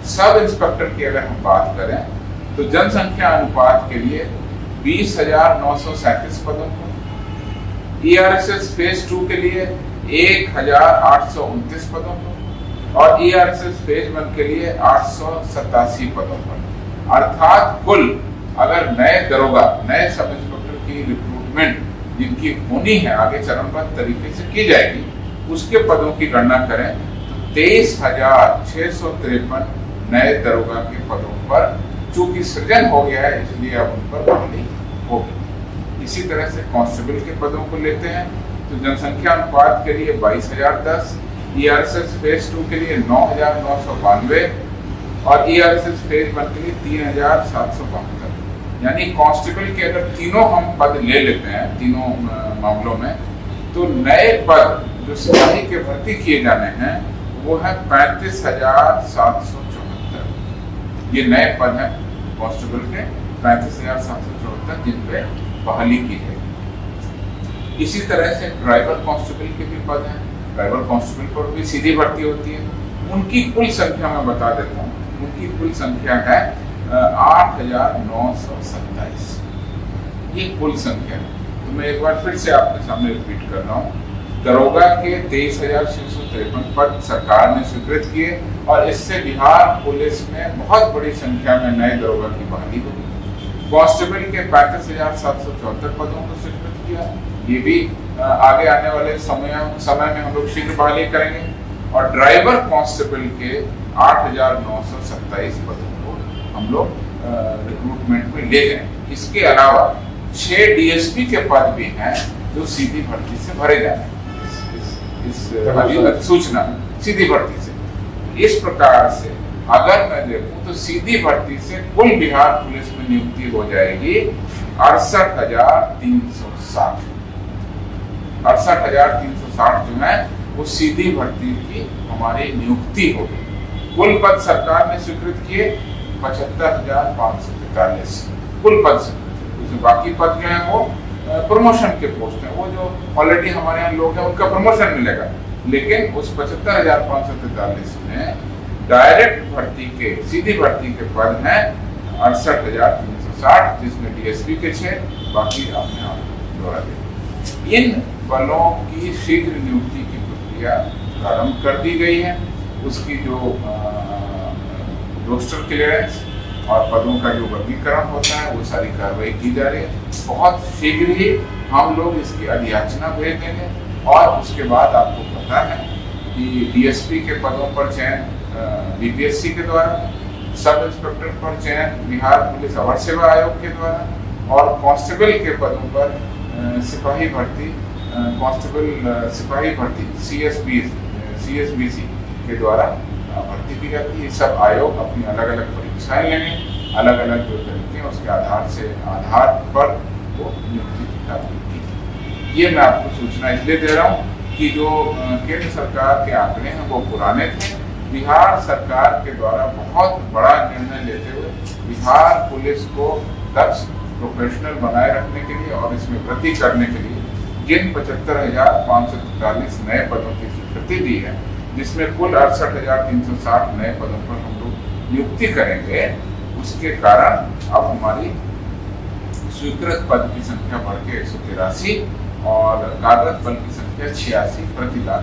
Sub inspector की अगर हम बात करें तो जनसंख्या अनुपात के लिए 20,937 पदों पर, ERSS फेज 2 के लिए 1,829 पदों पर और ERSS फेज 1 के लिए 887 पदों पर। अर्थात कुल अगर नए दरोगा, नए सब इंस्पेक्टर की रिक्रूटमेंट जिनकी होनी है आगे चरणबद्ध तरीके से की जाएगी, उसके पदों की गणना करें तो 23,653 नए दरोगा के पदों पर चूंकि सृजन हो गया है इसलिए अब उन पर बहाली होगी। इसी तरह से कांस्टेबल के पदों को लेते हैं तो जनसंख्या अनुपात के लिए 22,010, ERSS फेज 2 के लिए 9,992 और ERSS फेज 1 के लिए 3,772। यानी कांस्टेबल के अगर तीनों हम पद ले लेते हैं तीनों मामलों में तो नए पद जो सिपाही के भर्ती किए जाने हैं वो है 35,774। ये नए पद हैं कांस्टेबल के 35,774 जिन पे बहाली की है। इसी तरह से ड्राइवर कांस्टेबल के भी पद हैं। ड्राइवर कांस्टेबल पर भी सीधी भर्ती होती है। उनकी कुल संख्या मैं बता देता हूँ, उनकी कुल संख्या है 8,927। ये कुल संख्या है। तो मैं एक बार फिर से आपके सामने रिपीट कर रहा हूँ। दरोगा के 23,653 पद सरकार ने स्वीकृत किए और इससे बिहार पुलिस में बहुत बड़ी संख्या में नए दरोगा की बहाली होगी। कांस्टेबल के 35,774 पदों को स्वीकृत किया। ये भी आगे आने वाले समय में हम लोग शीघ्र बहाली करेंगे। और ड्राइवर कांस्टेबल के 8,927 पदों को हम लोग रिक्रूटमेंट में ले गए। इसके अलावा 6 DSP के पद भी हैं जो सीधी भर्ती से भरे जाने हैं। इस सूचना सीधी भर्ती से। इस प्रकार से अगर मैं देखूं तो सीधी भर्ती से कुल बिहार पुलिस में नियुक्ति हो जाएगी 68,360। 68,360 जो है वो सीधी भर्ती की हमारी नियुक्ति होगी। कुल पद सरकार ने स्वीकृत किए 75,543 कुल पद स्वीकृत। बाकी पद जो है वो प्रमोशन के पोस्ट हैं, वो जो ऑलरेडी हमारे यहाँ लोग हैं उनका प्रमोशन मिलेगा। लेकिन उस 75,543 में डायरेक्ट भर्ती के सीधी भर्ती के पद हैं 68,360 जिसमें DSP के 6, बाकी आपने दोहरा दिया। इन बलों की शीघ्र नियुक्ति की प्रक्रिया प्रारंभ कर दी गई है। उसकी जो रोस्टर क्लियरेंस और पदों का जो वर्गीकरण होता है वो सारी कार्रवाई की जा रही है। बहुत शीघ्र ही हम लोग इसकी अधियाचना भेज देंगे और उसके बाद आपको पता है कि DSP के पदों पर चयन BPSC के द्वारा, सब इंस्पेक्टर पर चयन बिहार पुलिस अवर सेवा आयोग के द्वारा और कांस्टेबल के पदों पर सिपाही भर्ती कांस्टेबल सिपाही भर्ती CSBC के द्वारा भर्ती की जाती है। सब आयोग अपनी अलग अलग परीक्षाएं लेंगे, अलग अलग जो तरीके हैं उसके आधार पर वो नियुक्ति की कार्रवाई की। ये मैं आपको सूचना इसलिए दे रहा हूँ कि जो केंद्र सरकार के आंकड़े हैं वो पुराने थे। बिहार सरकार के द्वारा बहुत बड़ा निर्णय लेते हुए बिहार पुलिस को दक्ष प्रोफेशनल बनाए रखने के लिए और इसमें वृद्धि करने के लिए जिन 75,543 नए पदों की स्वीकृति दी है, जिसमें कुल 68,360 नए पदों पर हम लोग नियुक्ति करेंगे, उसके कारण अब हमारी स्वीकृत पद की संख्या बढ़ के 183 और कार्यरत बल की संख्या 86 प्रति लाख